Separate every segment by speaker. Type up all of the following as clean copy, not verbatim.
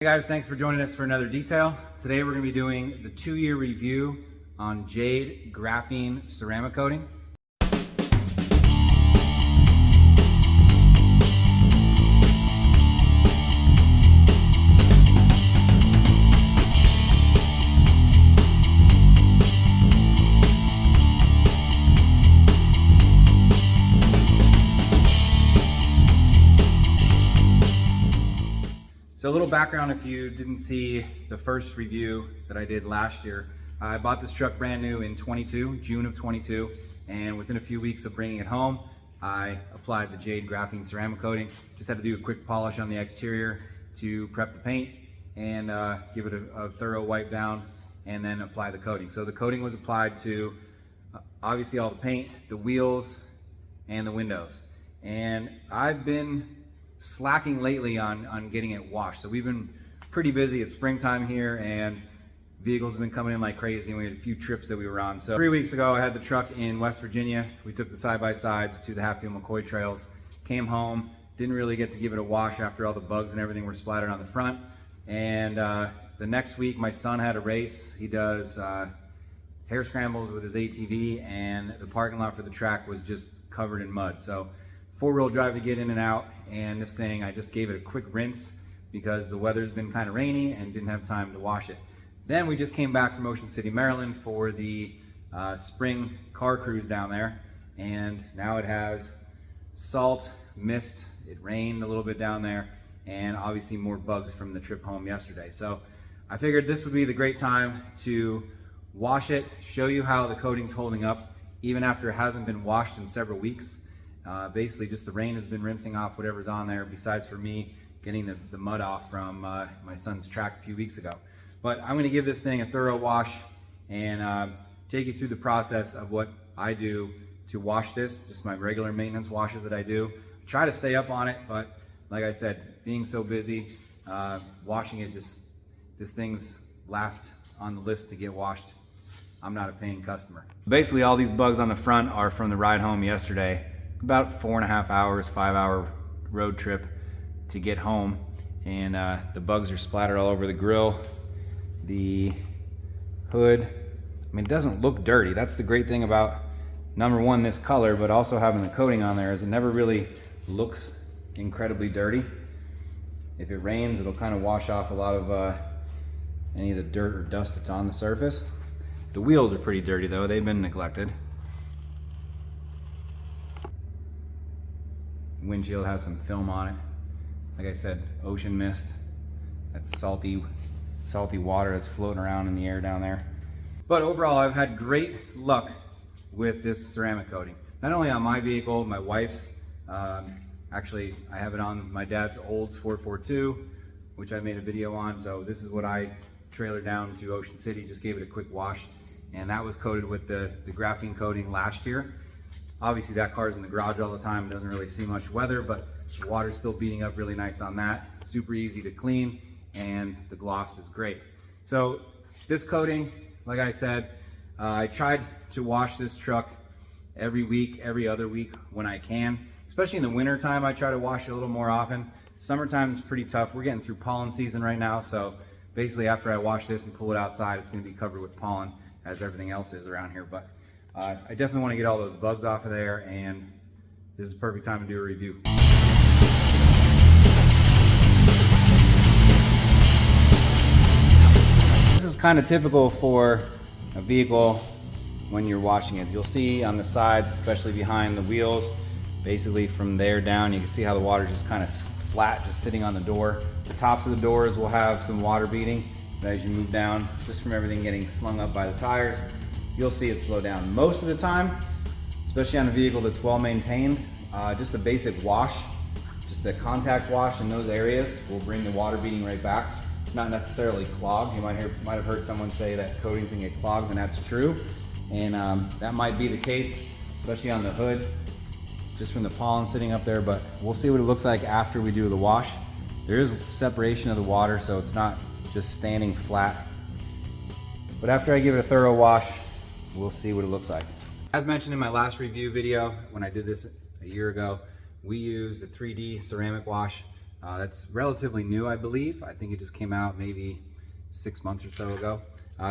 Speaker 1: Hey guys, thanks for joining us for another detail. Today we're going to be doing the 2-year review on Jade Graphene Ceramic Coating. So a little background if you didn't see the first review that I did last year. I bought this truck brand new in June of 22, and within a few weeks of bringing it home, I applied the Jade Graphene Ceramic Coating. Just had to do a quick polish on the exterior to prep the paint and give it a thorough wipe down and then apply the coating. So the coating was applied to obviously all the paint, the wheels, and the windows. And I've been slacking lately on getting it washed. So we've been pretty busy. It's springtime here and vehicles have been coming in like crazy, and we had a few trips that we were on. So 3 weeks ago I had the truck in West Virginia. We took the side-by-sides to the Hatfield McCoy trails, came home, didn't really get to give it a wash after all the bugs and everything were splattered on the front. And the next week my son had a race. He does hair scrambles with his ATV, and the parking lot for the track was just covered in mud. So 4-wheel drive to get in and out, and this thing, I just gave it a quick rinse because the weather's been kind of rainy and didn't have time to wash it. Then we just came back from Ocean City, Maryland for the spring car cruise down there, and now it has salt, mist, it rained a little bit down there, and obviously more bugs from the trip home yesterday. So I figured this would be the great time to wash it, show you how the coating's holding up even after it hasn't been washed in several weeks. Basically just the rain has been rinsing off whatever's on there, besides for me getting the mud off from my son's track a few weeks ago. But I'm gonna give this thing a thorough wash and take you through the process of what I do to wash this, just my regular maintenance washes that I do. I try to stay up on it, but like I said, being so busy, washing it, this thing's last on the list to get washed. I'm not a paying customer. Basically all these bugs on the front are from the ride home yesterday. About 4.5 hours, 5-hour road trip to get home, and the bugs are splattered all over the grill, the hood. I mean, it doesn't look dirty. That's the great thing about, number one, this color, but also having the coating on there, is it never really looks incredibly dirty. If it rains, it'll kind of wash off a lot of any of the dirt or dust that's on the surface. The wheels are pretty dirty though. They've been neglected. Windshield has some film on it. Like I said, ocean mist. That's salty water that's floating around in the air down there. But overall, I've had great luck with this ceramic coating. Not only on my vehicle, my wife's. Actually, I have it on my dad's Olds 442, which I made a video on. So this is what I trailered down to Ocean City, just gave it a quick wash. And that was coated with the graphene coating last year. Obviously that car's in the garage all the time, it doesn't really see much weather, but the water's still beating up really nice on that. Super easy to clean, and the gloss is great. So this coating, like I said, I tried to wash this truck every week, every other week when I can. Especially in the winter time, I try to wash it a little more often. Summertime is pretty tough. We're getting through pollen season right now, so basically after I wash this and pull it outside, it's gonna be covered with pollen, as everything else is around here. But I definitely want to get all those bugs off of there, and this is the perfect time to do a review. This is kind of typical for a vehicle when you're washing it. You'll see on the sides, especially behind the wheels, basically from there down, you can see how the water's just kind of flat, just sitting on the door. The tops of the doors will have some water beading, but as you move down, just from everything getting slung up by the tires, you'll see it slow down. Most of the time, especially on a vehicle that's well maintained, just a basic wash, just a contact wash in those areas will bring the water beading right back. It's not necessarily clogged. You might have heard someone say that coatings can get clogged, and that's true. And that might be the case, especially on the hood, just from the pollen sitting up there, but we'll see what it looks like after we do the wash. There is separation of the water, so it's not just standing flat. But after I give it a thorough wash, we'll see what it looks like. As mentioned in my last review video, when I did this a year ago, we used the 3D ceramic wash. That's relatively new, I believe. I think it just came out maybe 6 months or so ago.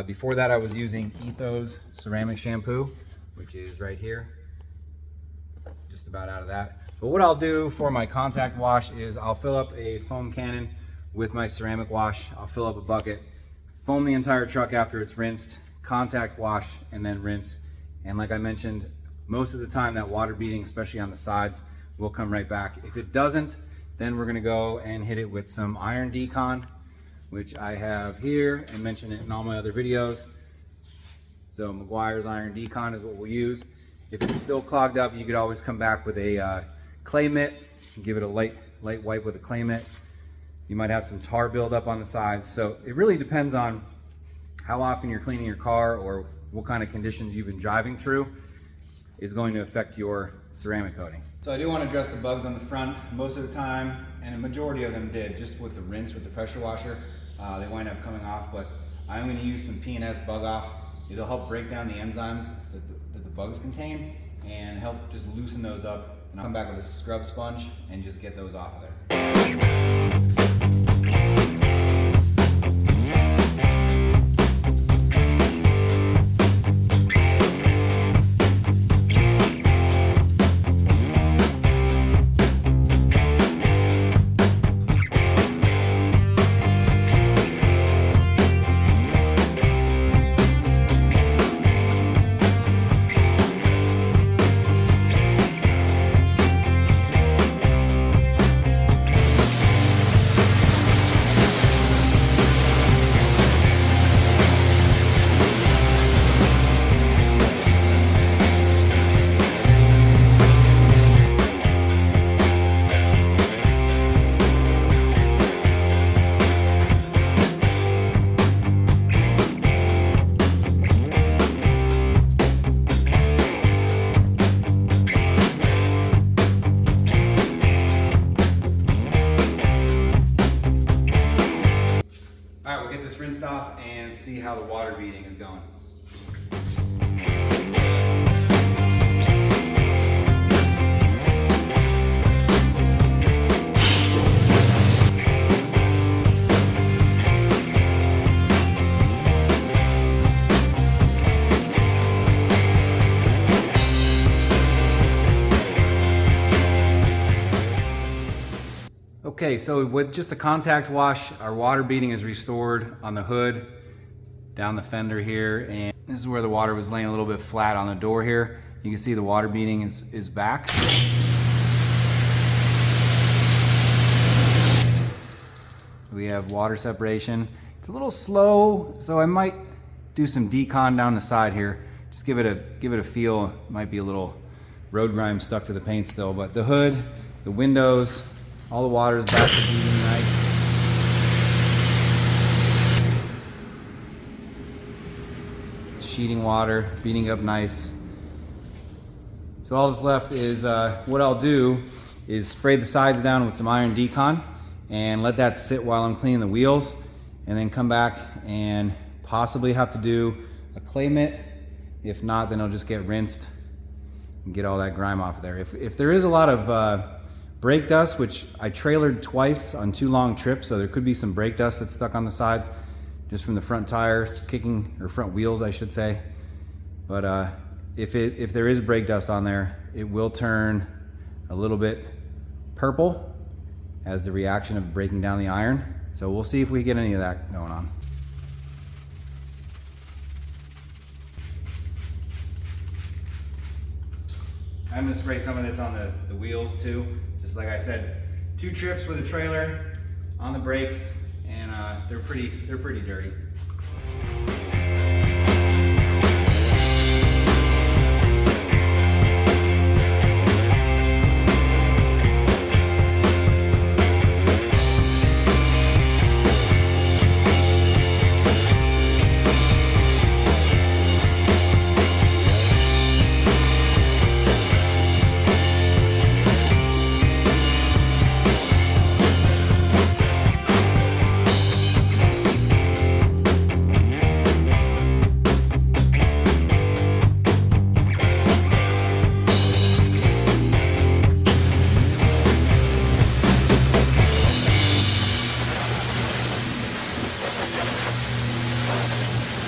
Speaker 1: Before that, I was using Ethos ceramic shampoo, which is right here, just about out of that. But what I'll do for my contact wash is I'll fill up a foam cannon with my ceramic wash. I'll fill up a bucket, foam the entire truck after it's rinsed, contact wash, and then rinse. And like I mentioned, most of the time that water beading, especially on the sides, will come right back. If it doesn't, then we're gonna go and hit it with some iron decon, which I have here and mentioned it in all my other videos. So Meguiar's iron decon is what we'll use. If it's still clogged up, you could always come back with a clay mitt and give it a light wipe with a clay mitt. You might have some tar buildup on the sides. So it really depends on how often you're cleaning your car or what kind of conditions you've been driving through is going to affect your ceramic coating. So I do want to address the bugs on the front. Most of the time, and a majority of them did, just with the rinse with the pressure washer, they wind up coming off, but I'm going to use some P&S bug off. It'll help break down the enzymes that the bugs contain and help just loosen those up. And I'll come back with a scrub sponge and just get those off of there. Rinsed off and see how the water beading is going. Okay, so with just the contact wash, our water beading is restored on the hood, down the fender here, and this is where the water was laying a little bit flat on the door here. You can see the water beading is back. We have water separation. It's a little slow, so I might do some decon down the side here. Just give it a feel. It might be a little road grime stuck to the paint still, but the hood, the windows, all the water is back to beading nice. Sheeting water, beading up nice. So all that's left is, what I'll do is spray the sides down with some iron decon and let that sit while I'm cleaning the wheels, and then come back and possibly have to do a clay mitt. If not, then it'll just get rinsed and get all that grime off of there. If there is a lot of brake dust, which I trailered twice on 2 long trips, so there could be some brake dust that's stuck on the sides just from the front tires kicking, or front wheels I should say. But if there is brake dust on there, it will turn a little bit purple as the reaction of breaking down the iron. So we'll see if we get any of that going on. I'm gonna spray some of this on the wheels too. Just like I said, 2 trips with a trailer on the brakes, and they're pretty dirty.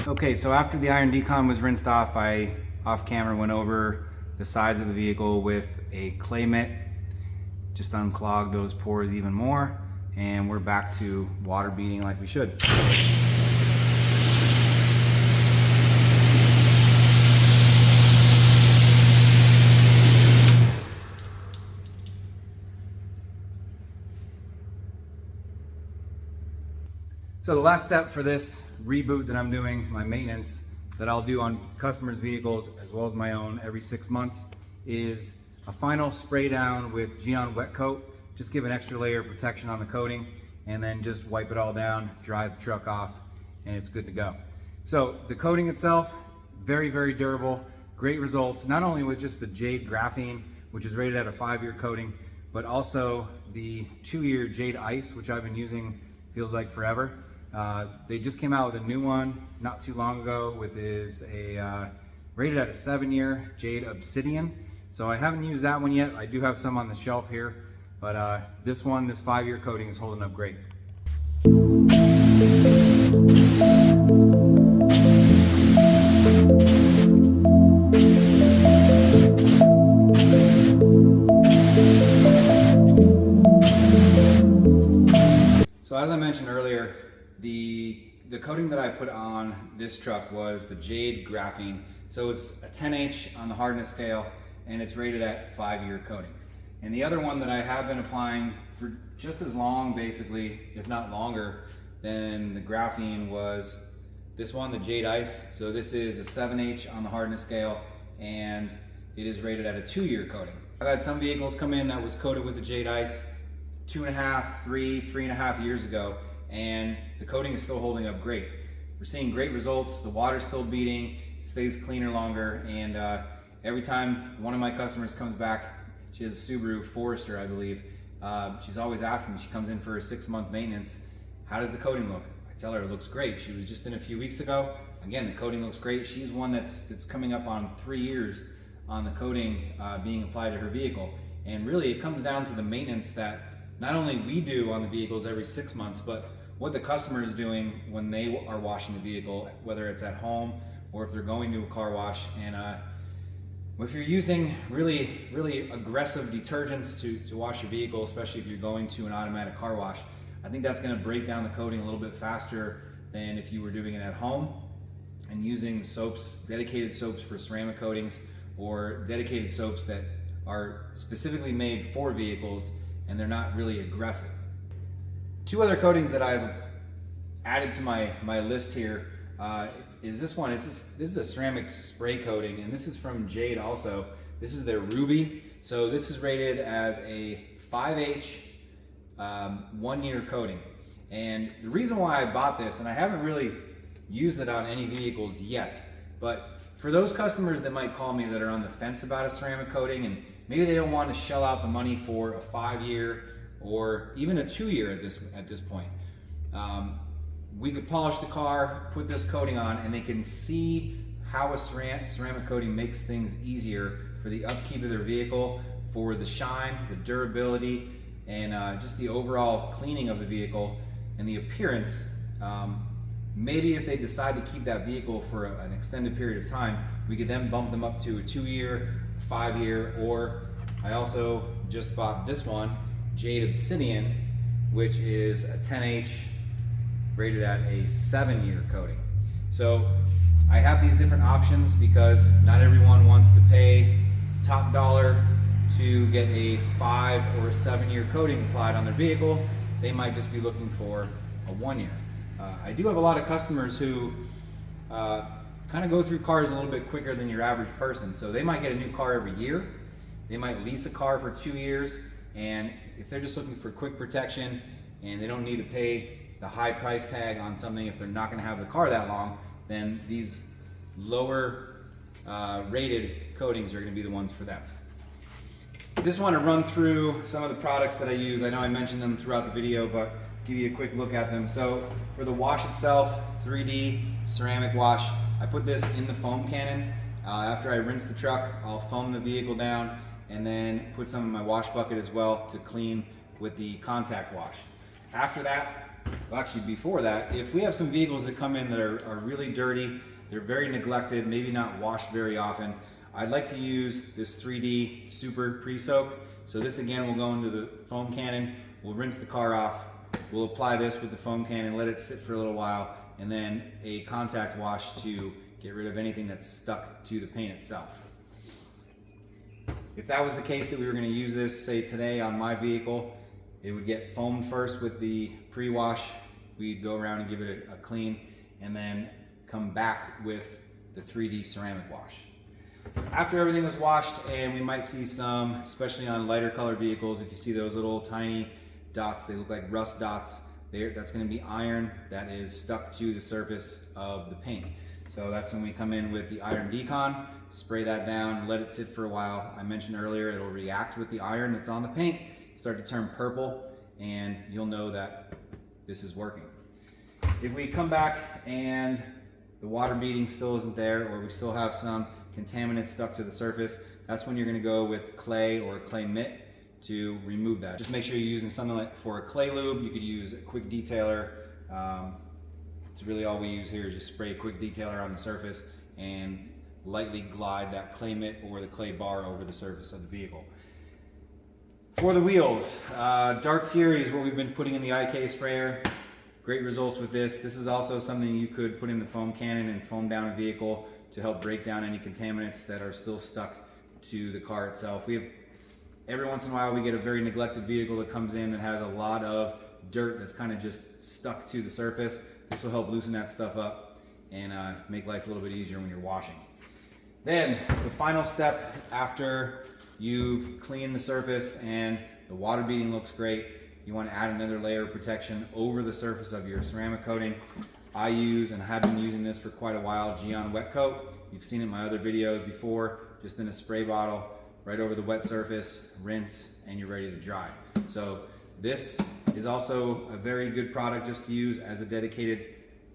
Speaker 1: Okay, so after the iron decon was rinsed off, I off camera went over the sides of the vehicle with a clay mitt, just unclogged those pores even more, and we're back to water beading like we should. So the last step for this reboot that I'm doing, my maintenance that I'll do on customers' vehicles as well as my own every 6 months, is a final spray down with Gyeon Wet Coat. Just give an extra layer of protection on the coating and then just wipe it all down, dry the truck off, and it's good to go. So the coating itself, very, very durable, great results, not only with just the Jade Graphene, which is rated at a 5-year coating, but also the 2-year Jade Ice, which I've been using feels like forever. They just came out with a new one not too long ago, with is a rated at a 7-year Jade Obsidian. So I haven't used that one yet. I do have some on the shelf here, but this 5-year coating is holding up great. So as I mentioned earlier, the coating that I put on this truck was the Jade Graphene. So it's a 10H on the hardness scale, and it's rated at 5-year coating. And the other one that I have been applying for just as long, basically, if not longer, than the graphene was this one, the Jade Ice. So this is a 7H on the hardness scale, and it is rated at a 2-year coating. I've had some vehicles come in that was coated with the Jade Ice 2.5, 3.5 years ago, and the coating is still holding up great. We're seeing great results. The water's still beading, it stays cleaner longer, and every time one of my customers comes back, she has a Subaru Forester, I believe, she's always asking, she comes in for a 6-month maintenance, how does the coating look? I tell her it looks great. She was just in a few weeks ago. Again, the coating looks great. She's one that's coming up on 3 years on the coating being applied to her vehicle. And really it comes down to the maintenance that not only we do on the vehicles every 6 months, but what the customer is doing when they are washing the vehicle, whether it's at home or if they're going to a car wash. And if you're using really aggressive detergents to wash your vehicle, especially if you're going to an automatic car wash, I think that's going to break down the coating a little bit faster than if you were doing it at home and using soaps, dedicated soaps for ceramic coatings, or dedicated soaps that are specifically made for vehicles and they're not really aggressive. 2 other coatings that I've added to my list here is this one. This is a ceramic spray coating, and this is from Jade also. This is their Ruby. So this is rated as a 5H 1-year coating. And the reason why I bought this, and I haven't really used it on any vehicles yet, but for those customers that might call me that are on the fence about a ceramic coating, and maybe they don't want to shell out the money for a 5-year or even a 2-year at this point, we could polish the car, put this coating on, and they can see how a ceramic coating makes things easier for the upkeep of their vehicle, for the shine, the durability, and just the overall cleaning of the vehicle and the appearance. Maybe if they decide to keep that vehicle for an extended period of time, we could then bump them up to a 2-year, 5-year, or I also just bought this one, Jade Obsidian, which is a 10H rated at a 7-year coating. So I have these different options because not everyone wants to pay top dollar to get a 5 or a 7-year coating applied on their vehicle. They might just be looking for a 1-year. I do have a lot of customers who kind of go through cars a little bit quicker than your average person. So they might get a new car every year. They might lease a car for 2 years, and if they're just looking for quick protection and they don't need to pay the high price tag on something if they're not going to have the car that long, then these lower rated coatings are going to be the ones for them. I just want to run through some of the products that I use. I know I mentioned them throughout the video, but give you a quick look at them. So for the wash itself, 3D ceramic wash, I put this in the foam cannon. After I rinse the truck, I'll foam the vehicle down and then put some in my wash bucket as well to clean with the contact wash. After that, Well, actually before that, if we have some vehicles that come in that are really dirty, they're very neglected, maybe not washed very often, I'd like to use this 3D Super Pre-Soak. So this again will go into the foam cannon, we'll rinse the car off, we'll apply this with the foam cannon, let it sit for a little while, and then a contact wash to get rid of anything that's stuck to the paint itself. If that was the case that we were going to use this, say today on my vehicle, it would get foamed first with the pre-wash. We'd go around and give it a clean, and then come back with the 3D ceramic wash. After everything was washed, and we might see some, especially on lighter colored vehicles, if you see those little tiny dots, they look like rust dots, that's going to be iron that is stuck to the surface of the paint. So that's when we come in with the iron decon, spray that down, let it sit for a while. I mentioned earlier it'll react with the iron that's on the paint, start to turn purple, and you'll know that this is working. If we come back and the water beading still isn't there, or we still have some contaminants stuck to the surface, that's when you're going to go with clay or a clay mitt to remove that. Just make sure you're using something like, for a clay lube, you could use a quick detailer. It's really all we use here is just spray a quick detailer on the surface and lightly glide that clay mitt or the clay bar over the surface of the vehicle. For the wheels, Dark Fury is what we've been putting in the IK sprayer. Great results with this. This is also something you could put in the foam cannon and foam down a vehicle to help break down any contaminants that are still stuck to the car itself. Every once in a while we get a very neglected vehicle that comes in that has a lot of dirt that's kind of just stuck to the surface. This will help loosen that stuff up and make life a little bit easier when you're washing. Then the final step after you've cleaned the surface and the water beading looks great, you want to add another layer of protection over the surface of your ceramic coating. I use, and have been using this for quite a while, Gyeon Wet Coat. You've seen it in my other videos before, just in a spray bottle, right over the wet surface, rinse, and you're ready to dry. So this is also a very good product just to use as a dedicated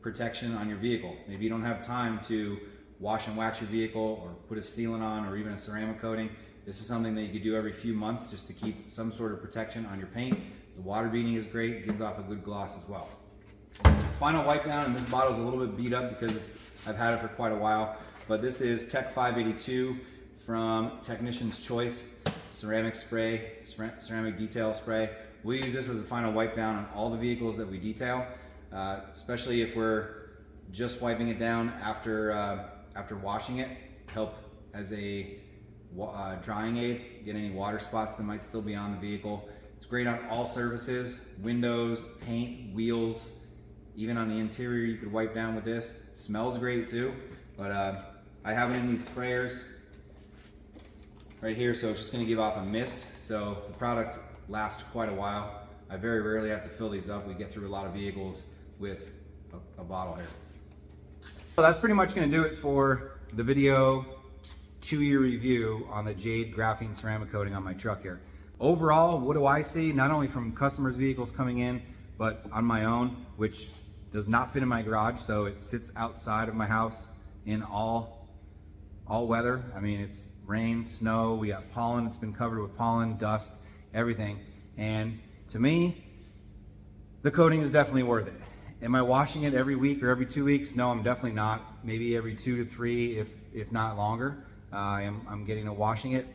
Speaker 1: protection on your vehicle. Maybe you don't have time to wash and wax your vehicle or put a sealant on or even a ceramic coating. This is something that you could do every few months just to keep some sort of protection on your paint. The water beading is great, gives off a good gloss as well. Final wipe down, and this bottle is a little bit beat up because I've had it for quite a while, but this is Tech 582 from Technician's Choice ceramic spray, ceramic detail spray. We use this as a final wipe down on all the vehicles that we detail, especially if we're just wiping it down after washing it, help as a drying aid, get any water spots that might still be on the vehicle. It's great on all surfaces, windows, paint, wheels, even on the interior you could wipe down with this. It smells great too, but I have it in these sprayers right here, so it's just going to give off a mist, so the product lasts quite a while. I very rarely have to fill these up. We get through a lot of vehicles with a bottle here. So that's pretty much going to do it for the video 2-year review on the Jade Graphene Ceramic Coating on my truck here. Overall, what do I see? Not only from customers' vehicles coming in, but on my own, which does not fit in my garage, so it sits outside of my house in all weather. I mean, it's rain, snow, we got pollen, it's been covered with pollen, dust, everything. And to me, the coating is definitely worth it. Am I washing it every week or every 2 weeks? No, I'm definitely not. Maybe every 2 to 3, if not longer. I'm getting to washing it.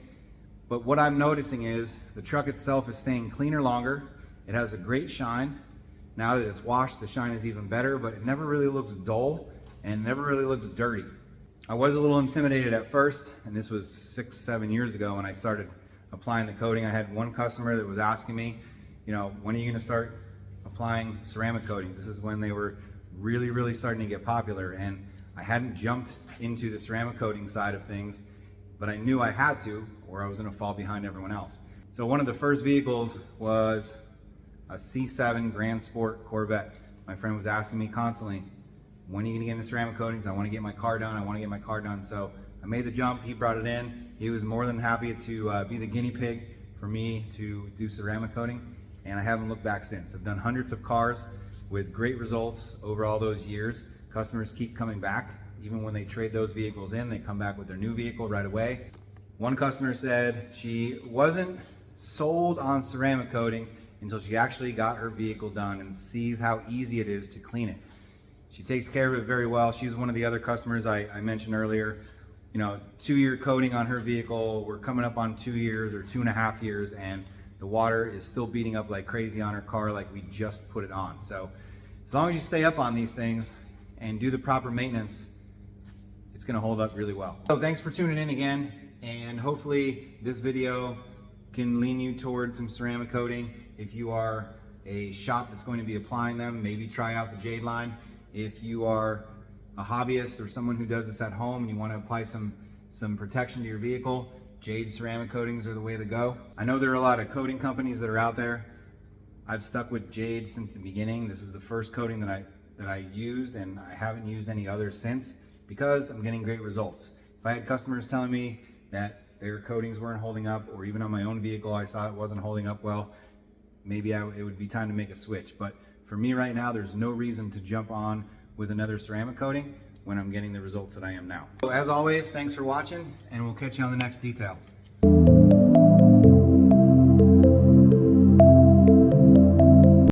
Speaker 1: But what I'm noticing is the truck itself is staying cleaner longer. It has a great shine. Now that it's washed, the shine is even better, but it never really looks dull and never really looks dirty. I was a little intimidated at first, and this was 6-7 years ago when I started applying the coating. I had one customer that was asking me, you know, when are you going to start applying ceramic coatings? This is when they were really starting to get popular, and I hadn't jumped into the ceramic coating side of things, but I knew I had to, or I was going to fall behind everyone else. So one of the first vehicles was a C7 Grand Sport Corvette. My friend was asking me constantly, when are you going to get into ceramic coatings? I want to get my car done. I want to get my car done. So I made the jump. He brought it in. He was more than happy to be the guinea pig for me to do ceramic coating, and I haven't looked back since. I've done hundreds of cars with great results over all those years. Customers keep coming back. Even when they trade those vehicles in, they come back with their new vehicle right away. One customer said she wasn't sold on ceramic coating until she actually got her vehicle done and sees how easy it is to clean it. She takes care of it very well. She's one of the other customers I mentioned earlier. You know, 2-year coating on her vehicle. We're coming up on 2 years or 2.5 years, and the water is still beating up like crazy on her car like we just put it on. So as long as you stay up on these things and do the proper maintenance, it's gonna hold up really well. So thanks for tuning in again, and hopefully this video can lean you towards some ceramic coating. If you are a shop that's going to be applying them, maybe try out the Jade line. If you are a hobbyist or someone who does this at home and you want to apply some protection to your vehicle, Jade ceramic coatings are the way to go. I know there are a lot of coating companies that are out there. I've stuck with Jade since the beginning. This was the first coating that I used, and I haven't used any others since because I'm getting great results. If I had customers telling me that their coatings weren't holding up, or even on my own vehicle I saw it wasn't holding up well, maybe it would be time to make a switch. But for me right now, there's no reason to jump on with another ceramic coating when I'm getting the results that I am now. So as always, thanks for watching, and we'll catch you on the next detail.